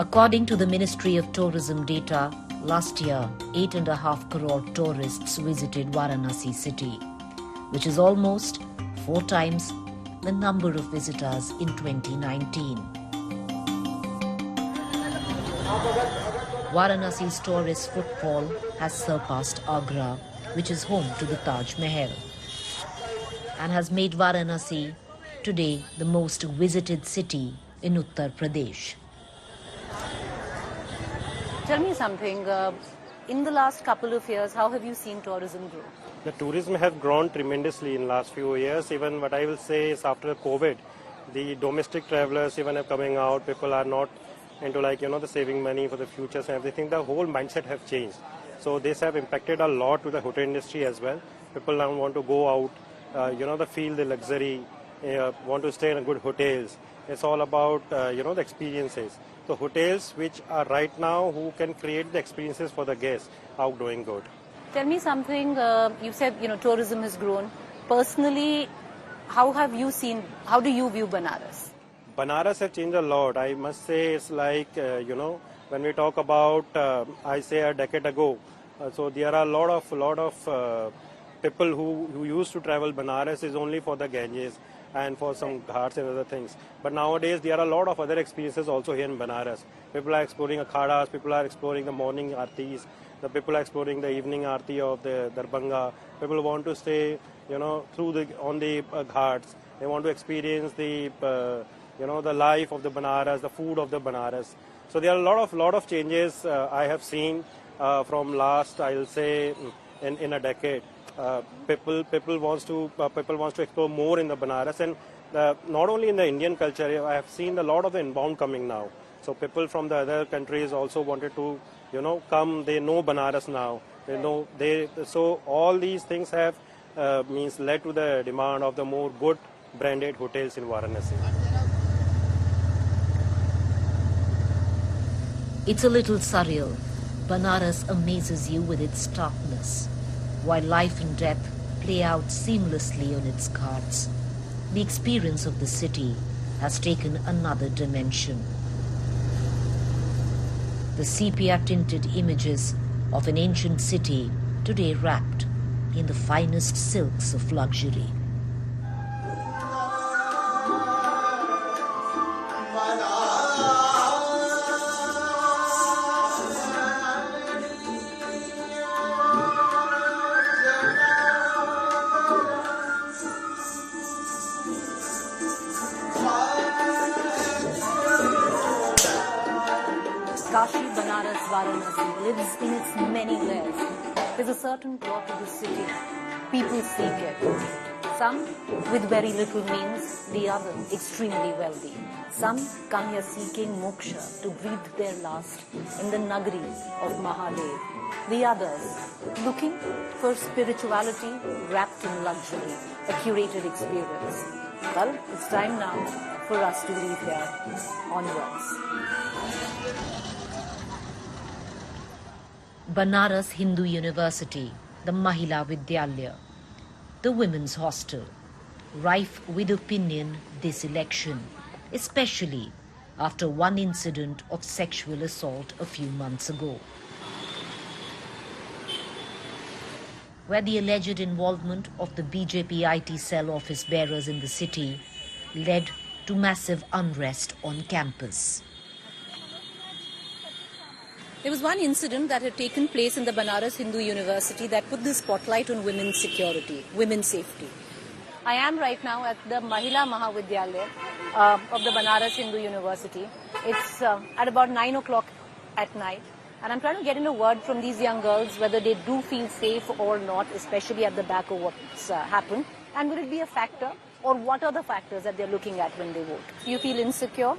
According to the Ministry of Tourism data, last year 8.5 crore tourists visited Varanasi city, which is almost 4 times the number of visitors in 2019. Varanasi's tourist footfall has surpassed Agra, which is home to the Taj Mahal, and has made Varanasi today the most visited city in Uttar Pradesh. Tell me something, in the last couple of years, how have you seen tourism grow? The tourism has grown tremendously in the last few years. Even what I will say is after COVID, the domestic travelers even are coming out. People are not into the saving money for the futures and everything. The whole mindset have changed. So this have impacted a lot to the hotel industry as well. People now want to go out, feel the luxury, want to stay in good hotels. It's all about, the experiences. So hotels which are right now who can create the experiences for the guests are doing good. Tell me something, you said, tourism has grown. Personally, how do you view Banaras? Banaras have changed a lot. I must say it's like, when we talk about, I say a decade ago, so there are a lot of people who used to travel Banaras is only for the Ganges and for some ghats and other things. But nowadays there are a lot of other experiences also here in Banaras. People are exploring akhadas, people are exploring the morning aartis, the people are exploring the evening aarti of the Darbhanga. People want to stay, on the ghats. They want to experience the, the life of the Banaras, the food of the Banaras. So there are a lot of changes I have seen from last, I'll say, in a decade. People wants to explore more in the Banaras, and not only in the Indian culture. I have seen a lot of the inbound coming now. So people from the other countries also wanted to come. They know Banaras now. So all these things have led to the demand of the more good branded hotels in Varanasi. It's a little surreal. Banaras amazes you with its starkness. While life and death play out seamlessly on its ghats, the experience of the city has taken another dimension. The sepia-tinted images of an ancient city today wrapped in the finest silks of luxury. Kashi, Banaras, Varanasi lives in its many layers. There's a certain draw to the city. People seek it. Some with very little means, the other extremely wealthy. Some come here seeking moksha to breathe their last in the Nagari of Mahadev. The others looking for spirituality wrapped in luxury, a curated experience. Well, it's time now for us to leave here onwards. Banaras Hindu University, the Mahila Vidyalaya, the women's hostel, rife with opinion this election, especially after one incident of sexual assault a few months ago, where the alleged involvement of the BJP IT cell office bearers in the city led to massive unrest on campus. There was one incident that had taken place in the Banaras Hindu University that put the spotlight on women's security, women's safety. I am right now at the Mahila Mahavidyalaya of the Banaras Hindu University. It's at about 9 o'clock at night. And I'm trying to get in a word from these young girls whether they do feel safe or not, especially at the back of what's happened. And will it be a factor, or what are the factors that they're looking at when they vote? Do you feel insecure?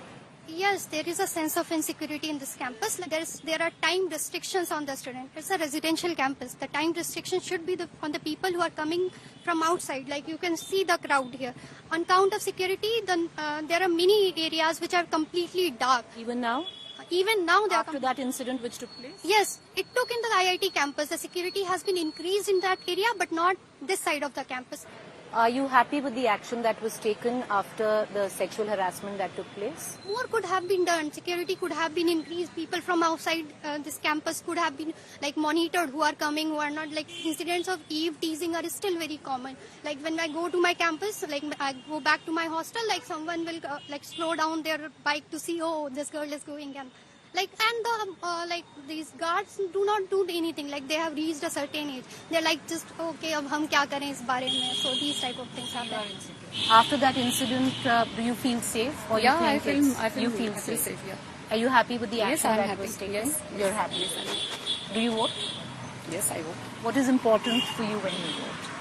Yes, there is a sense of insecurity in this campus. There are time restrictions on the student. It's a residential campus. The time restriction should be on the people who are coming from outside. Like you can see the crowd here. On count of security, there are many areas which are completely dark. Even now? Even now, after that incident which took place? Yes, it took in the IIT campus. The security has been increased in that area, but not this side of the campus. Are you happy with the action that was taken after the sexual harassment that took place? More could have been done. Security could have been increased. People from outside this campus could have been like monitored, who are coming, who are not. Like incidents of eve teasing are still very common. Like when I go to my campus, like I go back to my hostel, like someone will like slow down their bike to see, oh, this girl is going, and like, and the like these guards do not do anything. Like they have reached a certain age. They're like just okay, अब हम क्या करें इस बारे में? So these type of things happen. After that incident, do you feel safe? Or Yeah, you I think feel you feel safe. safe. Yeah. Are you happy with the Yes, action I'm that happy. was taken? Yes. You're happy. Do you vote? Yes, I vote. What is important for you when you vote?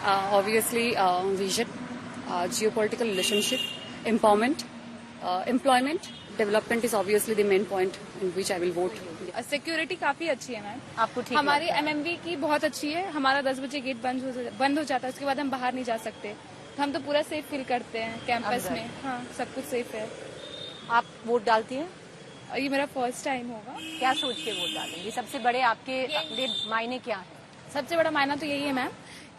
Obviously, vision, geopolitical relationship, empowerment, employment, development is obviously the main point in which I will vote. Security काफी अच्छी है ma'am. आपको ठीक हमारी लगता है? MMV की बहुत अच्छी है. हमारा 10 बजे गेट बंद हो जाता है, उसके बाद हम बाहर नहीं जा सकते. तो हम तो पूरा सेफ फील करते हैं कैंपस अंदर? में. हाँ, सब कुछ सेफ है. आप वोट डालती हैं? और ये मेरा फर्स्ट टाइम होगा. क्या सोच के वोट डालेंगी? सबसे बड़े आपके लिए मायने क्या है? सबसे बड़ा मायना तो यही है मैम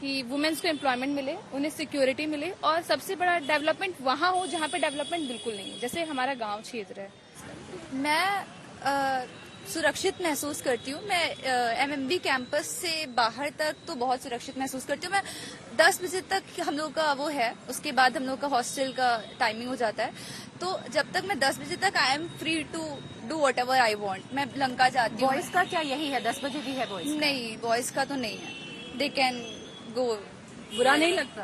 कि वुमेन्स को एम्प्लॉयमेंट मिले, उन्हें सिक्योरिटी मिले, और सबसे बड़ा डेवलपमेंट वहाँ हो जहाँ पे डेवलपमेंट बिल्कुल नहीं है, जैसे हमारा गाँव क्षेत्र है. मैं सुरक्षित महसूस करती हूँ. मैं एमएमवी कैंपस से बाहर तक तो बहुत सुरक्षित महसूस करती हूँ. मैं 10 बजे तक हम लोग का वो है, उसके बाद हम लोग का हॉस्टल का टाइमिंग हो जाता है. तो जब तक मैं 10 बजे तक I am free to do whatever I want. मैं लंका जाती हूँ. बॉयज का क्या यही है? 10 बजे भी है बॉयज? नहीं, बॉयज का तो नहीं है. They can go. बुरा नहीं लगता?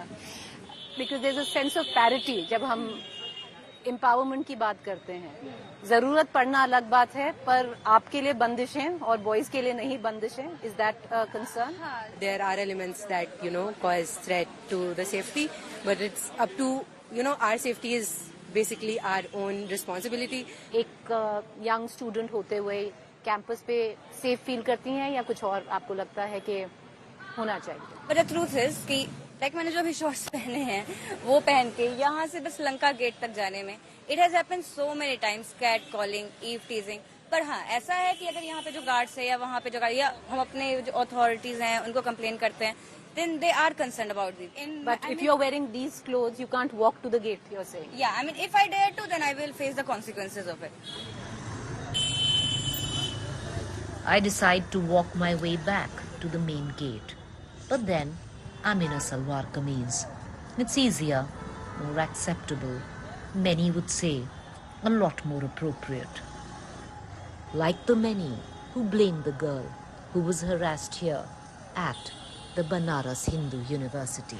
Because there is a sense of parity. जब हम एम्पावरमेंट की बात करते हैं, जरूरत पड़ना अलग बात है, पर आपके लिए बंदिशें और बॉयज के लिए नहीं बंदिशें. Is that concern? There are elements that, cause threat to the safety, but it's up to, our safety is basically our own responsibility. एक यंग स्टूडेंट होते हुए कैंपस पे सेफ फील करती हैं या कुछ और आपको लगता है कि होना चाहिए? बट द ट्रूथ इज कि लाइक मैंने जो अभी शॉर्ट्स पहने हैं वो पहन के यहाँ से बस लंका गेट तक जाने में it has happened so many times, catcalling, eve teasing. पर हाँ, ऐसा है कि अगर यहाँ पे जो गार्ड्स है या वहाँ पे जो या हम अपने जो अथॉरिटीज हैं उनको कंप्लेन करते हैं, then they are concerned about it. But if you're wearing these clothes, you can't walk to the gate, you're saying? Yeah, I mean, if I dare to, then I will face the consequences of it. I decide to walk my way back to the main gate. But then I'm in a salwar kameez. It's easier, more acceptable. Many would say a lot more appropriate. Like the many who blame the girl who was harassed here at the Banaras Hindu University.